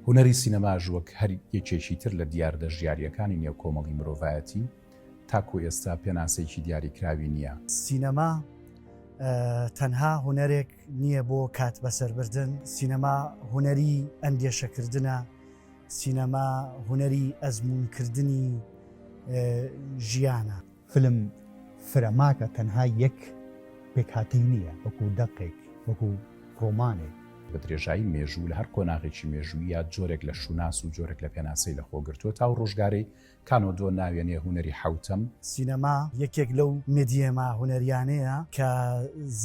هونەری سینەماژ وەک هەر یەکێکی تر لە دیاردە ژیاریەکانی نێو کۆمەڵی مرۆڤایەتی تاکو ئێستا پێناسەیەکی دیاریکراوی نییە. سینەما تەنها هونەرێک نییە بۆ کات بەسەربردن، سینەما هونەری ئەندێشەکردنە، سینەما هونەری ئەزمونکردنی ژیانە. فلم فرەماکە تەنها یەک پێکهاتەی نییە، وەکو دەقێک، وەکو ڕۆمانێک. بە درێژایی مێژوو لە هەر کۆناغێکی مێژووی یا جۆرێک لە شوناس و جۆرێک لە پێناسەی لە خۆگرتووە تا و ڕۆژگارەی کانۆدۆ ناوێنێ هونەری حوتەم. سینەما یەکێک لەو مێدیەما هونەریانەیە کە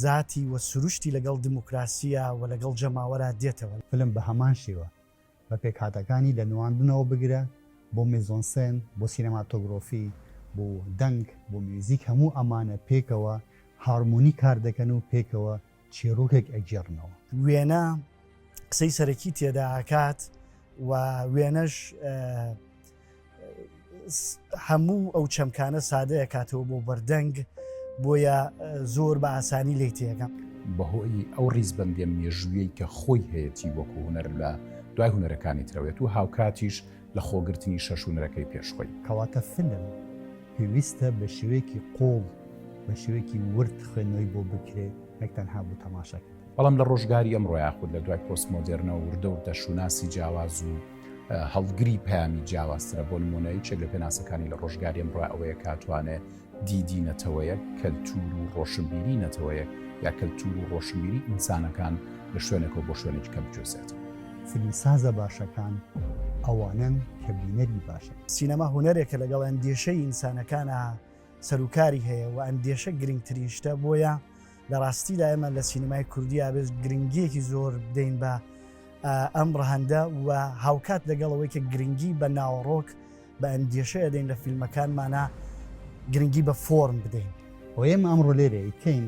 زاتی و سروشتی لەگەڵ دموکراسیە و لەگەڵ جەماوەرە دێتەوە. فلم بە هەمان شێوە بە پێکهاتەکانی لە نواندنەوە بگرە، بۆ میزۆنسێن، بۆ سینەماتۆگرۆفی، بۆ دەنگ، بۆ میوزیک، هەموو ئەمانە پێکەوە هارمۆنی کار دەکەن و پێکەوە چیرۆکێک ئەگێڕنەوە. وێنە قسەی سەرەکی تێدا ئاکات و وێنەش هەموو ئەو چەمکانە سادەیە کاتەوە بۆ بەردەنگ، بۆیە زۆر بە ئاسانی لی تێگەم. بەهۆی ئەو ڕیزبەندێ مێژوویەی کە خۆی هەیەی وەکو هونەر لە دوای هونەرەکانی ترەوێت و هاوکاتیش لە خۆگرتنی شەش هونەرەکەی پێشخۆی. کەواتە فلم پێویستە بە شێوەیەکی قۆڵ، بە شێوەیەکی ورد خوێندنەوەی بۆ بکرێت، نەک تەنها بۆ تەماشاکرد. بەڵام لە ڕۆژگاری ئەمڕۆ یاخود لە دوای پۆستمۆدێرنەوە وردە شوناسی جیاواز و هەڵگری پەیامی جیاوازترە. بۆ نمونەی چێک لە پێناسەکانی لە ڕۆژگاری ئەمڕۆ ئەوەیە کاتوانێت دیدی نەتەوەیەک، کەلتور و ڕۆشنبیری نەتەوەیەک یا کەلتور و ڕۆشنبیری ئینسانەکان لە شوێنێکەوە بۆ شوێنێکی کە بجۆزێتەوە. فیلمسازە باشەکان ئەوانن کە بینەری باشە. سینەما هونەرێکە لەگەڵ ئەندێشەی ئینسانەکانە سەرکاری هەیە و ئەندێشە گرنگترین شتە. بۆیە لە ڕاستیدا ئێمە لە سینەمای کوردی ئابێت گرنگیەکی زۆر بدەین بە ئەم ڕەهەندە و هاوکات لەگەڵەوەی کە گرنگی بە ناوەڕۆک بە ئەندێشە ئەدەین لە فیلمەکانمانە گرنگی بە فۆرم بدەین. و ئێمە ئەمڕۆ لێرە ئیکەین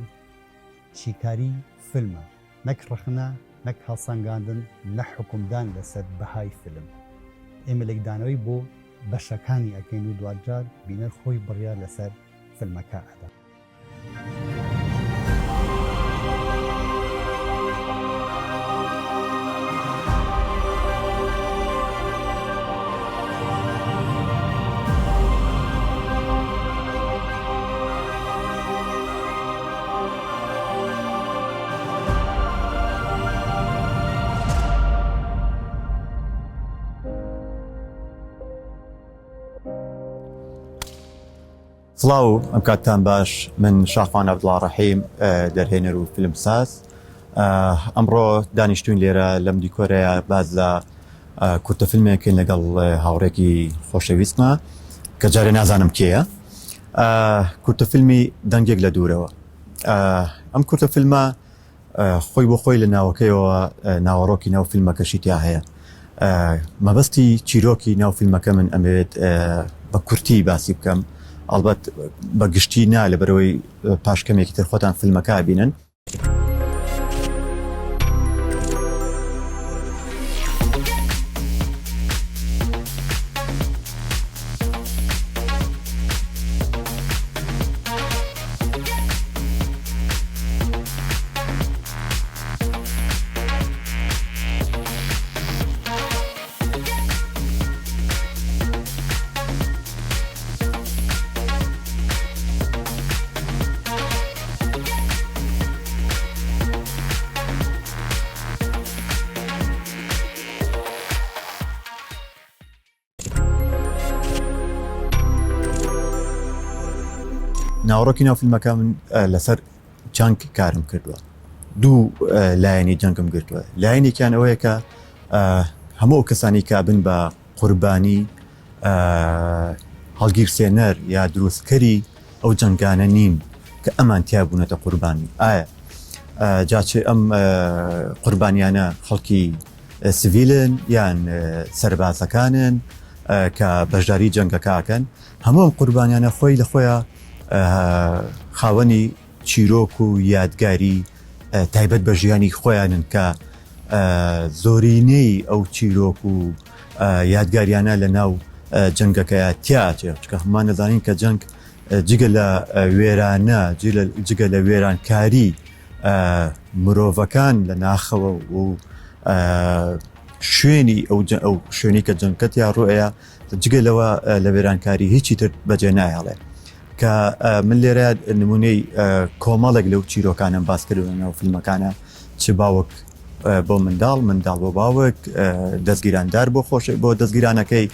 چیکاری فیلمە، نەک ڕخنە، نەک هەڵسەنگاندن، نە حکومدان لەسەر بەهای فیلم. ئێمە لێکدانەوەی بۆ بەشەکانی ئەکەین و دوجار بینەر خۆی بڕیار لەسەر فیلمەکە ئەدا. سڵاو ئەم کاتتان باش، من شاخوان عەبدوڵڵا ڕەحیم دەرهێنەر و فیلمساز. ئەمڕۆ دانیشتوین لێرە لەم دیکۆرەیە باز لە کورتە فیلمێکین لەگەڵ هاوڕێکی خۆشەویستمە کە جارێ نازانم کێیە. کورتە فیلمی دەنگێک لە دوورەوە. ئەم کورتە فیلمە خۆی بۆ خۆی لە ناوەکەیەوە ناوەڕۆکی ناو فیلمەکەشی تیا هەیە. مەبەستی چیرۆکی ناو فیلمەکە من ئەمەوێت بە کورتی باسی بکەم، ئەڵبەت بە گشتی نا لەبەرەوەی پاشکەمێکی تر خۆتان فیلمەکە بینن. ناوەڕۆکی ناو فیلمەکە من لەسەر جەنگ کارم کردووە. دوو لایەنی جەنگم گرتووە. لایەنێکیان ئەوەیە کە هەموو کەسانی کابن بە قوربانی هەڵگیرسێنەر یا دروستکەری ئەو جەنگانە نین کە ئەمان تیا بوونەتە قوربانی. ئایا جاچێ ئەم قوربانیانە خەڵکی سڤیلن یان سەربازەکانن کە بەشداری جەنگەکەکەن، هەموو ئەم قوربانیانە خۆی لە خۆیان خاوەنی چیرۆک و یادگاری تایبەت بە ژیانی خۆیانن کە زۆرینەی ئەو چیرۆک و یادگاریانە لە ناو جەنگەکەیە تیاچێ. چکە هەمان نەزانین کە جەنگ جگە لە وێرانە، جگە لە وێرانکاری مرۆڤەکان لە ناخەوە و شوێنی ئەو شوێنی کە جەنگکەتیا ڕوئەیە جگەلەوە لە وێرانکاری هیچی تر بەجێ نایهڵێ کە من لێرە نمونەی کۆمەڵێک لەو چیرۆکانم باس کردوێنەوە فیلمەکانە چ باوک بۆ منداڵ بۆ باوک دەستگیراندار بۆ خۆش بۆ دەستگیرانەکەی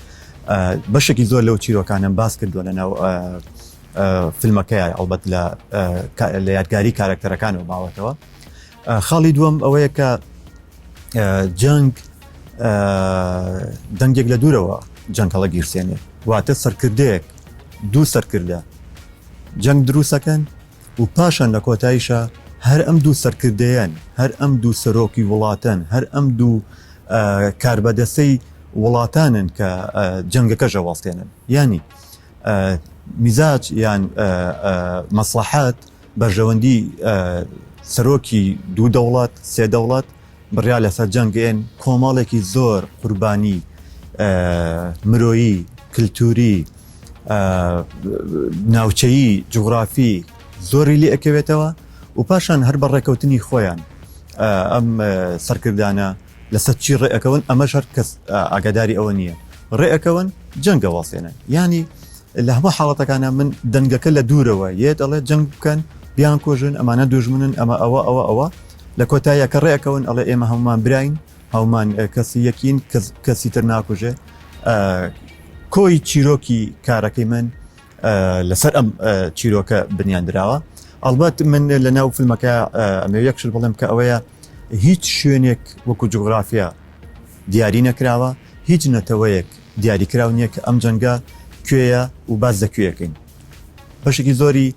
بەشێکی زۆر لەو چیرۆکانم باس کردووە لەناو فیلمەکەیە ئەڵبەت لە یادگاری کارکتەرەکانەوە باوەتەوە. خاڵی دووەم ئەوەیە کە جەنگ دەنگێک لە دوورەوە جەنگەڵە گیرسێنێ واتە سەرکردەیەک دوو سەرکردە جەنگ دروستەکەن و پاشان لە کۆتاییشە هەر ئەم دوو سەرکردەیەن هەر ئەم دوو سەرۆکی وڵاتەن هەر ئەم دوو کاربەدەستەی وڵاتانن کە جەنگەکە ژەواڵستێنن ینی میزاج یان مەسلحات بەرژەوەندی سەرۆکی دوو دەوڵات سێ دەوڵات بڕیا لەسەر جەنگێن کۆمەڵێکی زۆر قوربانی مرۆیی کللتوری ناوچەیی جوغرافی زۆری لێ ئەکەوێتەوە و پاشان هەر بە ڕێکەوتنی خۆیان ئەم سەرکردانە لەسەر چی ڕێئەکەون ئەمەش هەر کەس ئاگاداری ئەوە نییە ڕێئەکەون جەنگە واڵسێنن ینی لە هەموو حاڵەتەکانە من دەنگەکە لە دوورەوە یێت ئەڵێ جەنگ بکەن بیان کۆژن ئەمانە دوژمنن ئەمە ئەوە لە کۆتاییە کە ڕێەکەون ئەڵێ ئێمە هەمومان براین هەومان کەسی یەکین کەسی تر ناکوژێ کۆی چیرۆکی کارەکەی من لەسەر ئەم چیرۆکە بنیاندراوە. ئەڵبەت من لە ناو فیلمەکە ئەمە یەکشر بڵێم کە ئەوەیە هیچ شوێنێک وەکو جوغرافیا دیاری نەکراوە هیچ نەتەوەیەک دیاریکراو نییە کە ئەم جەنگە کوێیە و باز دەکوێەکەین بەشێکی زۆری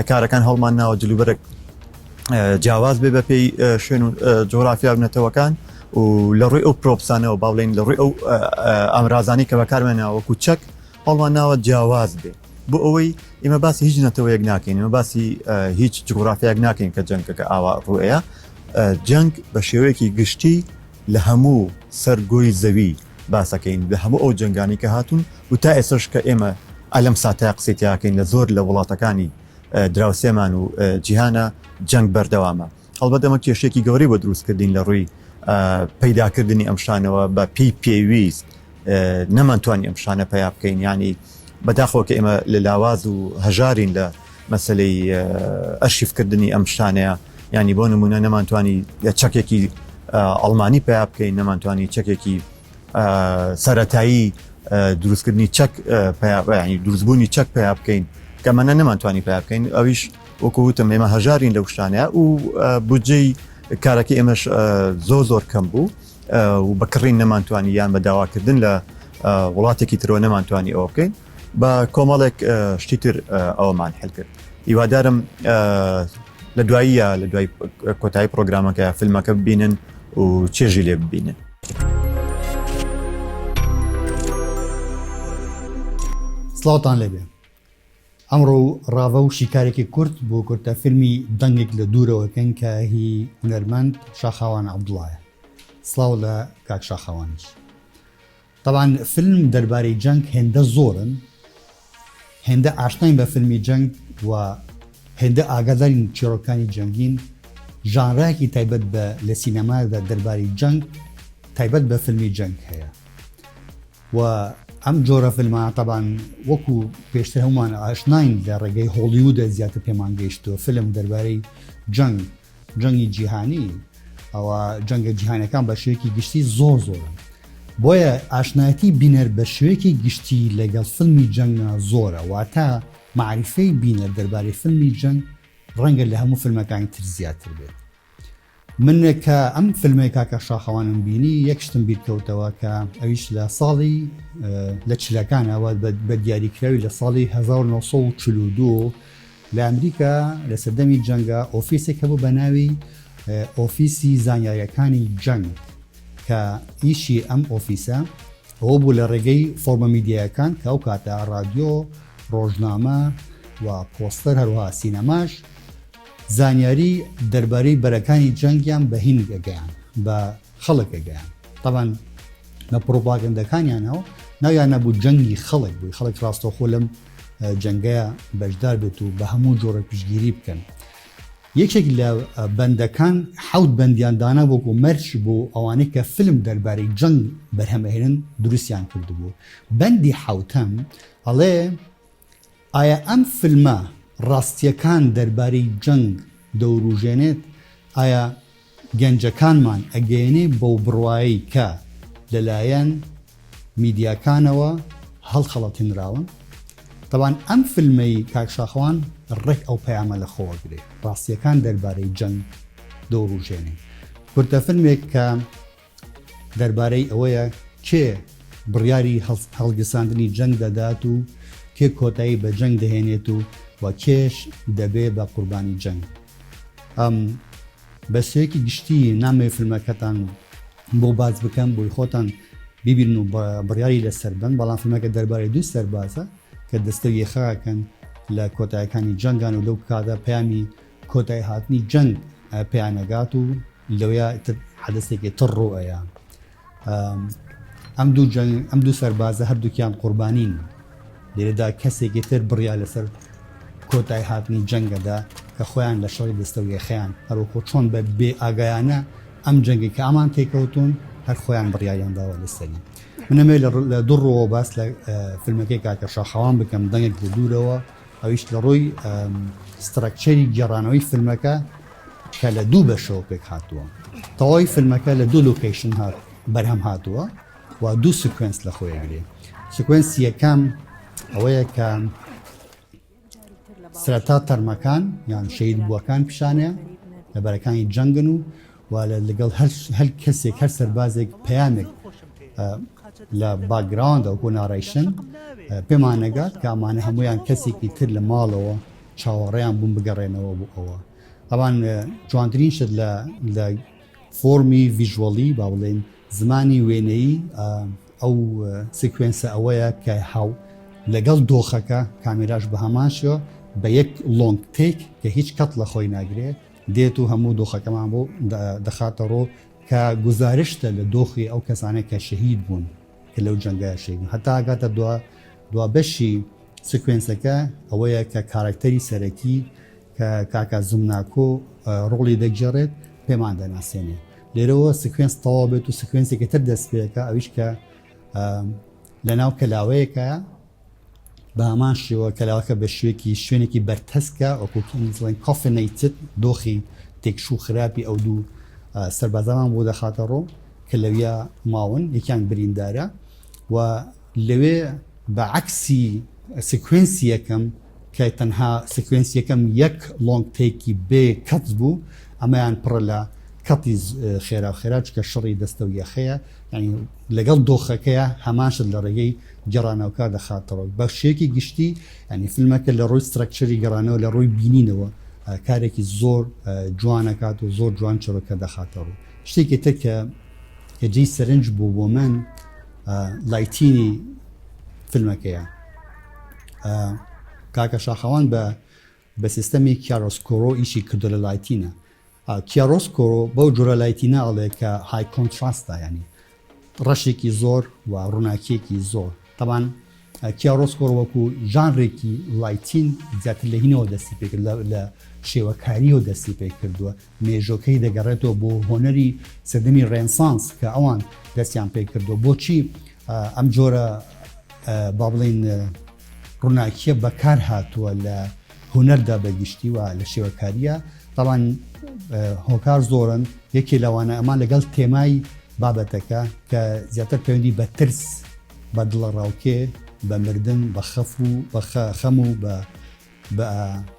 کارەکان هەڵمان ناوە جلوبەرێک جیاواز بێ بە پێی شوێن و جۆرافیا بنەتەوەکان و لە ڕووی ئەو پرۆپسانەوە باڵێن لە ڕووی ئەو ئامرازانی کە بەکارمێناوەکو چەک هەڵمان ناوە جیاواز بێ بۆ ئەوەی ئێمە باسی هیچ نەتەوەیەک ناکەین ئێمە باسی هیچ جغرافیاک ناکەین کە جەنگەکە ئاوا ڕوئەیە جەنگ بە شێوەیەکی گشتی لە هەموو سەرگۆی زەوی باسەکەین لە هەموو ئەو جەنگانی کە هاتوون و تا ئێسش کە ئێمە ئەلەم ساتای قسەیتیاکەین لە زۆر لە وڵاتەکانی دراوسێمان و جیهانە جەنگ بەردەوامە هەڵبەت ئەمە کێشێکی گەوری بۆ دروستکردین لە ڕووی پەیداکردنی ئەم شانەوە بە پێویست نەمانتوانی ئەم شانە پیا بکەین ینی بەداخەوە کە ئێمە لە لاواز و هەژارین لە مەسلەی ئەرشیفکردنی ئەم شانەیە ینی بۆ نمونە نەمانتوانی چەکێکی ئەڵمانی پیا بکەین نەمانتوانی چەکێکی سەرەتایی دروستکردنی چەک دروستبوونی چەک پیا بکەین کەمەنە نەمانتوانی پیا بکەین ئەویش وەکووتم ئێمە هەژارین لەو شانەیە و بودجەی کارەکە ئێمەش زۆر کەم بوو و بەکڕین نەمانتوانی یان بە داواکردن لە وڵاتێکی ترەوە نەمانتوانی ئەوە بکەین بە کۆمەڵێک شتی تر ئەوەمان حل کرد هیوادارم لە دواییە لە دوای کۆتایی پرۆگرامەکە فیلمەکە ببینن و چێژی لێ ببینن. سڵاوتان لێبێ ئەمڕۆ ڕاوە و شیکارێکی کورد بۆ کورتە فیلمی دەنگێک لە دوورەوەکەن کە هی هونەرمەند شاخاوان عەبدوڵایە. سڵاو لە کاک شاخاوانش. طبعا فیلم دەربارەی جەنگ هێندە زۆرن هێندە ئاشناین بە فیلمی جەنگ و هێندە ئاگادارین چیرۆکانی جەنگین ژانرایەکی تایبەت بە لە سینەمادا دەربارەی جەنگ تایبەت بە فیلمی جەنگ هەیە و ئەم جۆرە فیلمانە طبعا وەکو پێشتر هەمومان ئاشناین لە ڕێگەی هۆلیوودە زیاتر پێمان گەیشتووە فیلم دەربارەی جەنگی جیهانی ئەوە جەنگە جیهانەکان بە شێوەیەکی گشتی زۆرن بۆیە ئاشنایەتی بینەر بە شێوەیەکی گشتی لەگەڵ فیلمی جەنگە زۆرە واتە معریفەی بینەر دەربارەی فیلمی جەنگ ڕەنگە لە هەموو فیلمەکانی تر زیاتر بێت. من کە ئەم فیلمەی کاکە شاخەوانم بینی یەکشتم بیرکەوتەوە کە ئەویش لە ساڵی لە چلەکانەوە بە دیاریکراوی لە ساڵی 1942 لە ئەمریکا لە سەردەمی جەنگە ئۆفیسێک هەبوو بە ناوی ئۆفیسی زانیاریەکانی جەنگ کە ئیشی ئەم ئۆفیسە ئەوە بوو لە ڕێگەی فۆرمە میدیایەکان کە ئەو کاتە ڕادیۆ ڕۆژنامە و پۆستەر هەروەها سینەماش زانیاری دەربارەی بەرەکانی جەنگیان بە هین گەیان بە خەڵک گەیان طبعا لە پرۆپاگەندەکانیانەوە ناویان نەبوو جەنگی خەڵک بووی خەڵک ڕاستەوخۆ لەم جەنگەیە بەشدار بێت و بە هەموو جۆرە پشتگیری بکەن یەکێک لە بەندەکان حەوت بەندیاندانە بۆکو مەرج بۆ ئەوانەی کە فلم دەربارەی جەنگ بەرهەمەهێنن دروستیان کردبوو بەندی حەوتەم ئەڵێ ئایا ئەم فیلمە ڕاستیەکان دەربارەی جەنگ دەوروژێنێت ئایا گەنجەکانمان ئەگەیەنێ بەو بڕوایی کە لەلایەن میدیاکانەوە هەڵخەڵەتێنراون طبعاً ئەم فیلمەی کاکشاخەوان ڕێک ئەو پەیامە لە خۆوەگرێ ڕاستیەکان دەربارەی جەنگ دەوروژێنێ کورتە فیلمێک کە دەربارەی ئەوەیە کێ بڕیاری هەڵگرساندنی جەنگ دەدات و کێ کۆتایی بە جەنگ دەهێنێت و کێش دەبێ بە قوربانی جەنگ بەسەیەکی گشتی نامێ فیلمەکەتان بۆ باز بکەم بۆی خۆتان ببیرن و بڕیاری لەسەر بن بەڵام فیلمەکە دەربارەی دوو سەربازە کە دەستە یێخەکەن لە کۆتایەکانی جەنگان و لەو کاتە پەیامی کۆتای هاتنی جەنگ پێیانەگات و لەوەیە حەدەسێکی تڕ ڕۆئەیە ئەم دوو سەربازە هەردووکیان قوربانین لێرەدا کەسێکی تر بڕیا لەسەر کۆتای هاتنی جەنگەدا کە خۆیان لە شەڕی دەستە یێخەیان هەروەکو چۆن بە بێ ئاگایانە ئەم جەنگی کە ئامان تێکەوتون هەر خۆیان بڕیاریان داوە لەسەری منەمێ لە دوڕەوە باس لە فیلمەکەی کاکە شاخەوان بکەم دەنگێک لە دوورەوە ئەویش لە ڕۆی سترەکچەری گێڕانەوەی فیلمەکە کە لە دوو بەشەوە پێک هاتووە تەواوی فیلمەکە لە دوو لۆکیشن بەرهەم هاتووە و دوو سکوێنس لە خۆیەگرێ سکوێنسی یەکەم ئەوەیە کە سەرەتا تەرمەکان یان شەید بووەکان پیشانەیە لە بەرەکانی جەنگن و لەگەڵ هەر کەسێک هەر سەربازێک پەیامێک لە باگراوندە و بۆ ناڕیشن پێمان نەگات کە ئەمانە هەمویان کەسێکی تر لە ماڵەوە چاوەڕێیان بوون بگەڕێنەوە بۆ ئەوە ئەوان جوانترین شت لە فۆرمی ڤیژوەڵی با بڵێن زمانی وێنەی ئەو سیکوێنسە ئەوەیە کە هاو لەگەڵ دۆخەکە کامێراش بە هەماشەوە بە یەک لۆنگ تێک کە هیچ کەت لە خۆی ناگرێت دێت و هەموو دۆخەکەمان بۆ دەخاتە ڕۆ کە گزارشتە لە دۆخی ئەو کەسانێک کە شەهید بوون کە لەو جەنگای شەهید بوون هەتا ئاگاتە دوا بەشی سکوێنسەکە ئەوەیە کە کارکتەری سەرەکی کە کاکە زومناکۆ ڕۆڵی دەگێڕێت پێمان دەناسێنێ لێرەوە سکوێنس تەواو بێت و سکوێنسێکی تر دەست پێەکە ئەویش کە لەناو کەلاوەیەکە بە هەمان شێوە کەلاوەکە بە شوێنێکی بەرتەسکە ئۆکوڵێن کۆفنەیتت دۆخی تێکشوو خراپی ئەو دوو سەربازەمان بۆ دەخاتە ڕۆ کە لەویە ماون یەکیان بریندارە و لەوێ بە عەکسی سکوێنسی یەکەم کە تەنها سکوێنسی یەکەم یەک لۆنگ تێکی بێ کەت بوو ئەمەیان پڕە لە کەتی خێرا و خێرا چکە شڕی دەستە و یەخەیە ینی لەگەڵ دۆخەکەیە هەماشت لە ڕێگەی گەڕانەوەکە دەخاتەوە بەشێکی گشتی ینی فیلمەکە لە ڕۆی سترەکچەری گەڕانەوە لە ڕۆی بینینەوە کارێکی زۆر جوانەکات و زۆر جوان چڕەکە دەخاتەوە شتێکی تر کە هێجەی سەرنج بوو بۆ من لایتینی فیلمەکەیە کاکە شاخەوان بە سیستەمی کیارۆسکۆرۆ ئیشی کردو لە لایتینە کیارۆسکۆرۆ بەو جۆرە لایتینە ئەڵێ کە های کۆنتراستە ینی ڕەشێکی زۆر و ڕووناکیەکی زۆر تەمان کیارۆسکۆر وەکو ژانڕێکی لایتین زیاتر لە هینەوە دەستی پێکرد لە شێوەکاریەوە دەستی پێ کردووە مێژۆکەی دەگەڕێتەوە بۆ هۆنەری سەردەمی ڕێنسانس کە ئەوان دەستیان پێ کردووە بۆچی ئەم جۆرە با بڵێن ڕووناکیە بەکار هاتووە لە هونەردا بەگشتی و لە شێوەکاریە تاوان هۆکار زۆرن یەکێ لەوانە ئەمان لەگەڵ تێمای بابەتەکە کە زیاتر پەیوەندی بە ترس بە دڵە ڕاوکێ بە مردن بە خەف و بە خەم و بە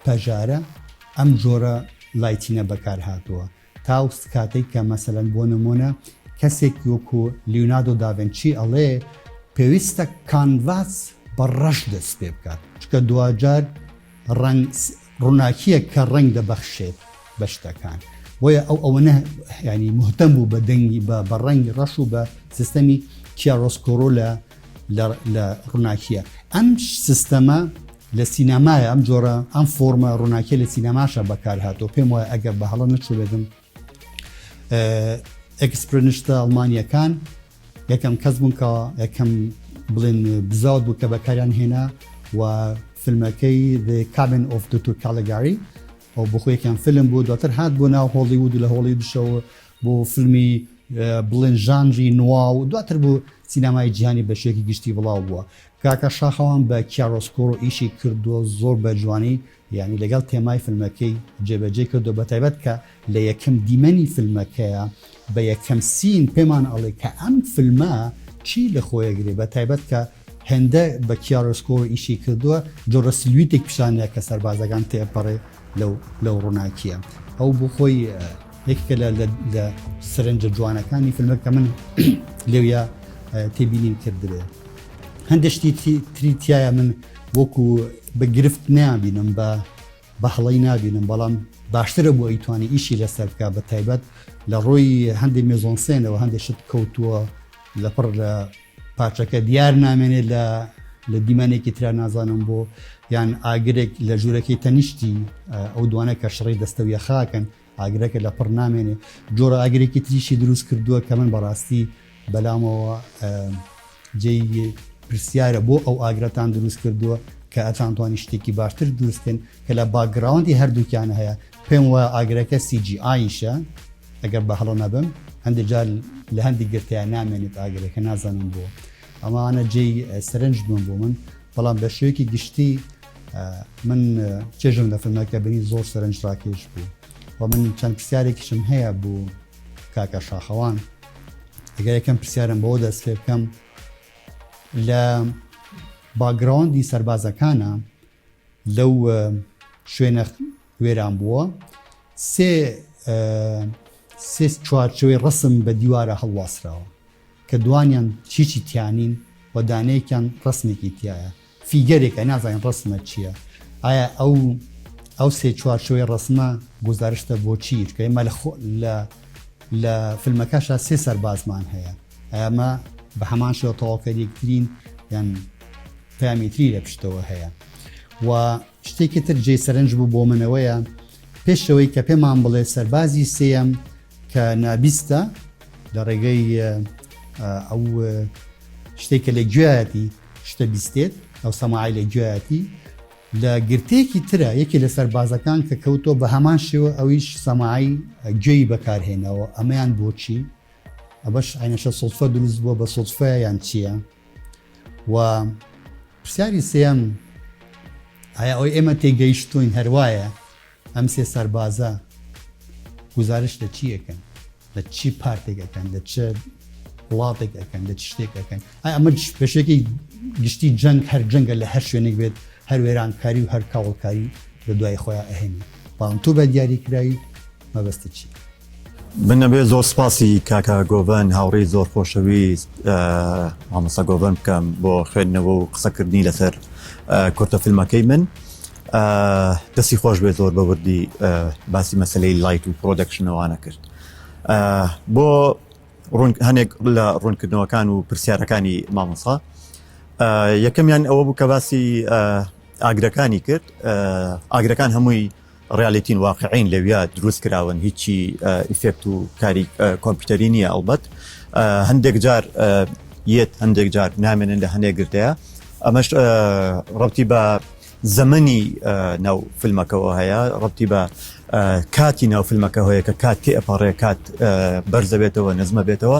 پەژارە ئەم جۆرە لایتینە بەکار هاتووە تا کاتێک کە مەسەلەن بۆ نمونە کەسێک وەکو لیونادۆ داڤنچی ئەڵێ پێویستە کانڤاس بە ڕەش دەست پێ بکات چکە دوجار ڕووناکیە کە ڕنگ دەبەخشێت بە شتەکان بۆیە ئەوەنە ینی مهتەم بوو بە دەنگی بە ڕەنگی ڕەش و بە سیستەمی کیارۆسکۆرۆ لە ڕووناکیە ئەم سیستەمە لە سینەمایە ئەم جۆرە ئەم فۆرمە ڕووناکیە لە سینەماشە بەکار هاتەوە پێم وایە ئەگەر بە هەڵە نەچوو بێتم ئەکسپرنشتە ئەڵمانیەکان یەکەم کەس بوون کە یەکەم بڵێن بزاوت بوو کە بەکاریان هێنا و فیلمەکەی The Cabin of Dr. Caligari ئەو بخۆیەکان فیلم بوو دواتر هات بۆ ناو هۆڵیوود و لە هۆڵیوودشەوە بۆ فیلمی بڵێن ژانری نوا و دواتر بۆ سینەمای جیهانی بە شێکی گشتی بڵاو بووە. کاکە شاخەوان بە کیارۆسکۆر و ئیشی کردووە زۆر بە جوانی، یعنی لەگەڵ تێمای فیلمەکەی جێبەجێ کردو بە تایبەت کە لە یەکەم دیمەنی فیلمەکەیە بە یەکەم سین پێمان ئەڵێ کە ئەم فیلمە چی لە خۆیەگرێ بە تایبەت کە هێندە بە کیارۆسکۆر ئیشی کردووە جۆرە سلویتێک پیشانەیە کە سەربازەکان تێپەڕێ لەو ڕووناکیە. ئەو بۆ خۆی یەکێکە لە سەرنجە جوانەکانی فیلمەکە من لێویە تێبینیم کردبێ. هەندێشتی تریتایە من وەکو بە گرفت نابینم بە هەڵی نابینم، بەڵام باشترە بۆ ئەیتوانی ئیشی لەسەر بکە بە تایبەت لە ڕۆی هەندێک مێزۆنسێنەوە هەندێشت کەوتووە لەپڕ لە پارچەکە دیار نامێنێت لە دیمەنێکی ترا نازانم بۆ یان ئاگرێک لە ژوورەکەی تەنیشتی ئەو دوانە کە شڕی دەستەویە خاکەن ئاگرەکە لە پڕ نامێنێ جۆرە ئاگرێکی تریشی دروست کردووە کە من بەڕاستی بەلامەوە جێی پرسیارە بۆ ئەو ئاگرەتان دروست کردووە کە ئەتانتوانی شتێکی باشتر دروستکن کە لە باگراوندی هەردووکیان هەیە. پێم وایە ئاگرەکە CGIشە ئەگەر بە هەڵە نەبم هەندێک جار لە هەندی گرتیان نامێنێت ئاگرەکە نازانم بۆ ئەمانە جێی سەرنج بوون بۆ من، بەڵام بە شێوەیەکی گشتی من چێژم لە فیلمەکە بنی زۆر سەرنج ڕاکێش بوو و من چەند پرسیارێکیشم هەیە بوو کاکە شاخەوان. ئەگەر یەکەم پرسیارم بۆ دەست پێ بکەم لە باگراوندی سەربازەکانە لەو شوێنە وێران بووە سێ چوارچەوەی ڕسم بە دیوارە هەڵواسراوە کە دوانیان چیچی تیانین و دانەیەکیان ڕسمێکی تایە فیگەرێکە نازانین ڕسمە چییە. ئایا ئەو سێ چوارچەوەی ڕسمە گزارشتە بۆ چیت کە ئێمە لە فیلمەکەشە سێ سەربازمان هەیە، ئەمە بە هەمان شێوە تەواوکەریەکترین یان پامیتری لە پشتەوە هەیە. و شتێکی تر جێ سەرنج بوو بۆ منەوەیە پێشەوەی کە پێمان بڵێ سەربازی سێم کە نابیستە لە ڕێگەی ئەو شتێکە لە گوێایەتی شتە بیستێت ئەو سەماعی لە گوێایەتی لە گرتەیەکی ترە یەکی لە سەربازەکان کە کەوتۆ بە هەمان شێوە ئەویش سەماعی گوێی بەکارهێنەوە ئەمەیان بۆچی ئەبەش عینەشە سڵفە دروست بووە بە سڵفە یان چییە. و پرسیاری سێم ئایا ئەوی ئێمە تێگەیشتوین هەروایە ئەم سێ سەربازە گزارش لە چیەکەن لە چی پارتێکەکەن لە چه وڵاتێک ئەەکەن لە چ شتێک ئەەکەن ئەمە پێشێکی گشتی جەنگ هەر جەنگە لە هەر شوێنێک بێت هەر وێرانکاری و هەر کاوڵکاری لە دوای خۆیان ئەهێنی بەڵام تۆ بە دیاریکراوی مەبەستە چی؟ بنەبێ زۆر سپاسی کاکە گۆڤەن هاوڕێی زۆر خۆشەویست مامۆستا گۆڤەن بکەم بۆ خوێندنەوە و قسەکردنی لەسەر کورتە فیلمەکەی من. دەستی خۆش بێت زۆر بەوردی باسی مەسلەی لایت و پرۆدەکشنەوەوانە کرد. بۆ هەنێک لە ڕوونکردنەوەکان و پرسیارەکانی مامۆستا یەکەمیان ئەوە بوو کە باسی ئاگرەکانی کرد. ئاگرەکان هەمووی ڕالیتین واقعین لەویا دروست کراون هیچی ئیفێکت و کاری کۆمپیوتەری نییە ئەڵبەت هەندێک جار یەت هەندێک جار نامێنن لە هەندێک گرتەیە ئەمەش ڕەبتی بە زەمەنی ناو فیلمەکەەوە هەیە ڕەبتی بە کاتی ناو فیلمەکە هەیە کە کات تێ ئەپەڕێ کات بەرزە بێتەوە نەزمە بێتەوە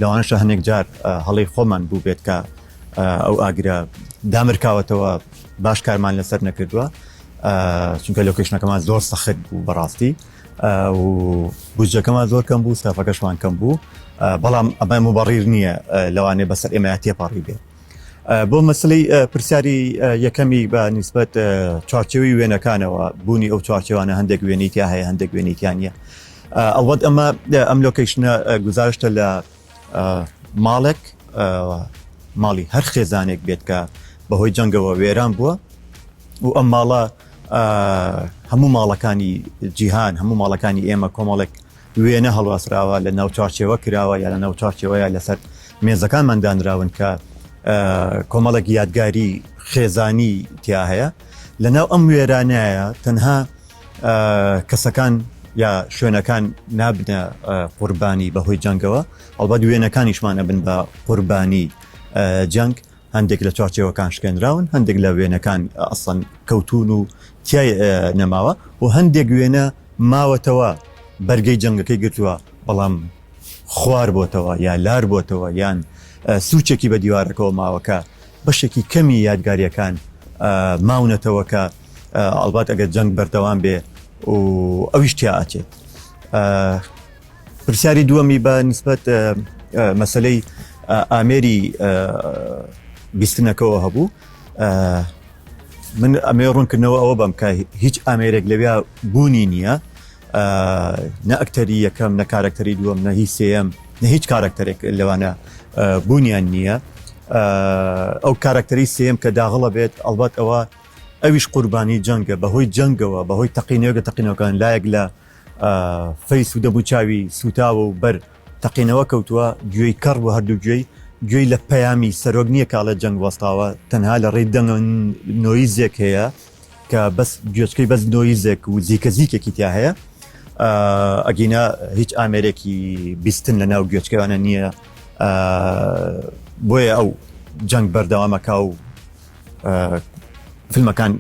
لەوانەشە هەندێک جار هەڵی خۆمان بوو بێت کە ئەو ئاگرە دامرکاوەتەوە باش کارمان لەسەر نەکردووە چونکە لۆکیشنەکەمان زۆر سەخت بوو بەڕاستی و بودجەکەمان زۆر کەم بوو ستافەکەشمان کەم بوو بەڵام ئەمە مبەڕیر نییە لەوانێ بەسەر ئێمە تێپەڕی بێت. بۆ مەسلەی پرسیاری یەکەمی بە نیسبەت چارچێوی وێنەکانەوە بوونی ئەو چارچێوانە هەندێک وێنیتیا هەیە هەندێک وێنیتیان نیە. ئەڵبەت ئەم لۆکیشنە گزارشتە لە ماڵێک ماڵی هەر خێزانێک بێت کە بەهۆی جەنگەوە وێران بووە و ئەم ماڵە هەموو ماڵەکانی جیهان هەموو ماڵەکانی ئێمە کۆمەڵێک وێنە هەڵواسراوە لە ناو چارچێوە کراوە یا لە ناو چارچێوەیە لەسەر مێزەکانمان دانراون کە کۆمەڵێک یادگاری خێزانی تیا هەیە. لەناو ئەم وێرانایە تەنها کەسەکان یا شوێنەکان نابنە قوربانی بەهۆی جەنگەوە ئەڵبەت وێنەکانیشمان ئەبن بە قوربانی جەنگ هەندێک لە چارچێوەکان شکێنراون هەندێک لە وێنەکان ئەسڵەن کەوتون و تای نەماوە و هەندێک وێنە ماوەتەوە بەرگەی جەنگەکەی گرتووە بەڵام خوار بۆتەوە یان لار بۆتەوە یان سوچێکی بە دیوارەکەەوە ماوەکە بەشێکی کەمی یادگاریەکان ماونەتەوە کە ئەڵبات ئەگەر جەنگ بەردەوام بێ و ئەویش تیا ئاچێت. پرسیاری دووەمی بە نسبەت مەسلەی ئامێری بیستنەکەەوە هەبوو. من ئەمێ ڕوونکردنەوە ئەوە بەم کە هیچ ئامێرێک لەوێ بوونی نییە، نە ئەکتەری یەکەم نە کارکتەری دووەم نە هیچ سێەم نە هیچ کارکتەرێک لەوانە بوونیان نییە. ئەو کارکتەری سێم کە داغڵە بێت ئەڵبەت ئەوە ئەویش قوربانی جەنگە بەهۆی جەنگەوە بەهۆی تەقینەوەکان لایەک لە فەیس و دەبوو چاوی سوتاوە و بەر تەقینەوە کەوتووە گوێی کەڕ بۆ هەردوو گوێی لە پەیامی سەرۆک نییە کاڵە جەنگ وەستاوە تەنها لە ڕێی دەنگ نۆیزێک هەیە کە بەس گوێچکەی بەس نۆیزێک و زیکەزیکێکی تیا هەیە. ئەگینا هیچ ئامێرێکی بیستن لە ناو گوێچکەوانە نییە، بۆیە ئەو جەنگ بەردەوامەکە و فیلمەکان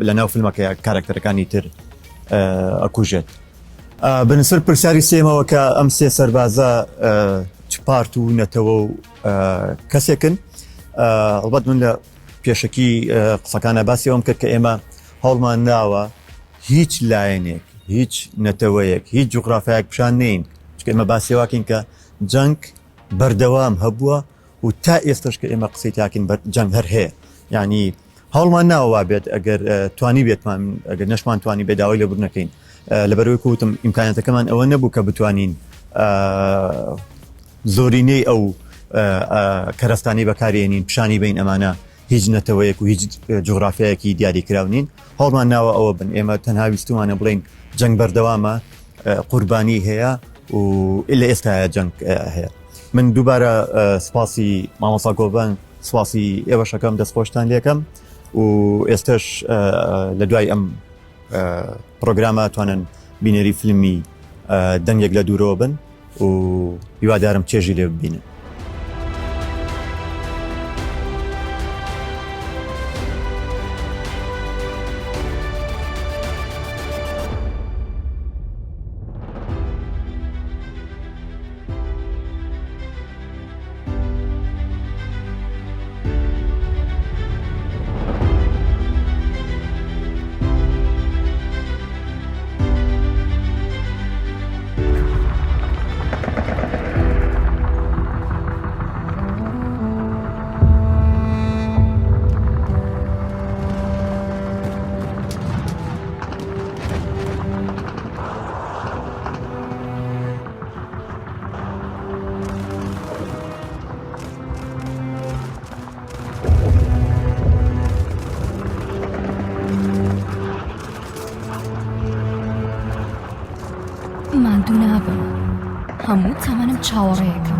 لە ناو فیلمەکە کارکتەرەکانی تر ئەکوژێت. بنسبەر پرسیاری سێمەوە کە ئەم سێ سەربازە چپارت و نەتەوە و کەسێکن، ئەڵبەت من لە پێشەکی قسەکانە باسی ئەوم کرد کە ئێمە هەوڵمان ناوە هیچ لایەنێک هیچ نەتەوەیەک هیچ جوغرافایەک پیشان نین، چکە ئێمە باسی واکەین کە جەنگ بەردەوام هەبووە و تا ئێستش کە ئێمە قسەی تاکەین جەنگ هەر هەیە. یعنی هەوڵمان ناوە بێت ئەگەر توانی بێتمان ئەگەر نەشمان توانی بێداوای لە بوونەکەین لەبەرەوەی کوتم ئیمکانەتەکەمان ئەوە نەبوو کە بتوانین زۆرینەی ئەو کەرەستانی بەکارێنین پیشانی بین ئەمانە هیچ نەتەوەیەک و هیچ جوغرافیایەکی دیاری کراونین. هەوڵمان ناوە ئەوە بن ئێمە تەنها ویستومانە بڵین جەنگ بەردەوامە قوربانی هەیە و لە ئێستاە جەنگ هەیە. من دووبارە سپاسی مامۆستا گۆڤان سپاسی ئێوەشەکەم دەستخۆشتان لێکەم و ئێستش لە دوای ئەم پرۆگرامە توانن بینەری فیلمی دەنگێک لە دوورەوە بن و هیوادارم چێژی لێ ببینن. ماندوو نابم، هەموو چاوانم چاوەڕێیەکە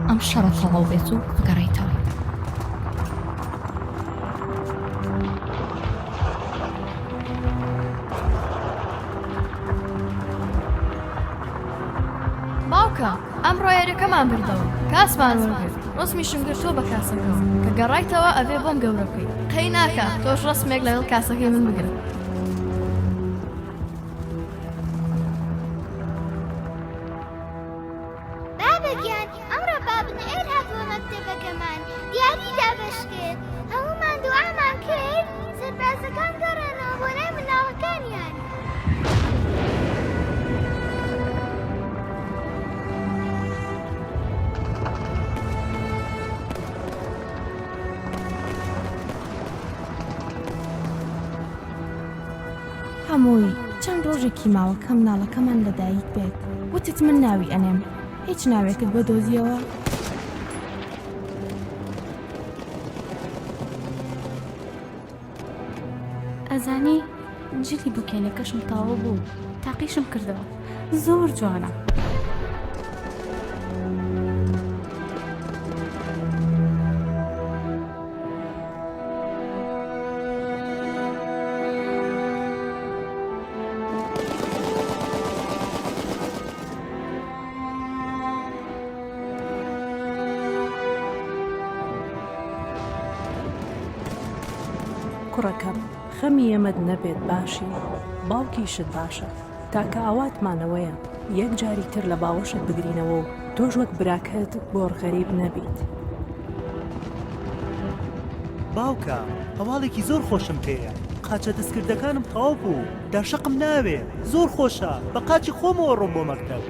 ئەم شەڕە تەواو بێت و بگەڕێیتەوە. باوکە ئەمڕۆ یاریەکەمان بردەوە کاسمان وەرگرت ڕسمیشم گرتووە بە کاسەکەەوە کە گەڕایتەوە ئەوێ بۆم گەورە بکەی قەی ناکە تۆش ڕسمێک لەگەڵ کاسەکەی من بگرن. هەمووی چەند ڕۆژێکی ماوە کە مناڵەکەمان لەدایک بێت وتت من ناوی ئەنێم هیچ ناوێکت بۆ دۆزیەوە؟ ئەزانی جلی بووکێنەکەشم تاوە بوو تاقیشم کردەوە زۆر جوانە. کوڕەکەم خەمی ئێمەد نەبێت باشی باوکیشت باشە تاکە ئاواتمانەوەیە یەک جاری تر لە باوەشت بگرینەوە و تۆش وەک براکەت بۆر غەریب نەبیت. باوکە هەواڵێکی زۆر خۆشم پێیە قاچە دەستکردەکانم تەواو بوو داشەقم ناوێ زۆر خۆشە بە قاچی خۆمەوە ڕۆم بۆ مەکتەب.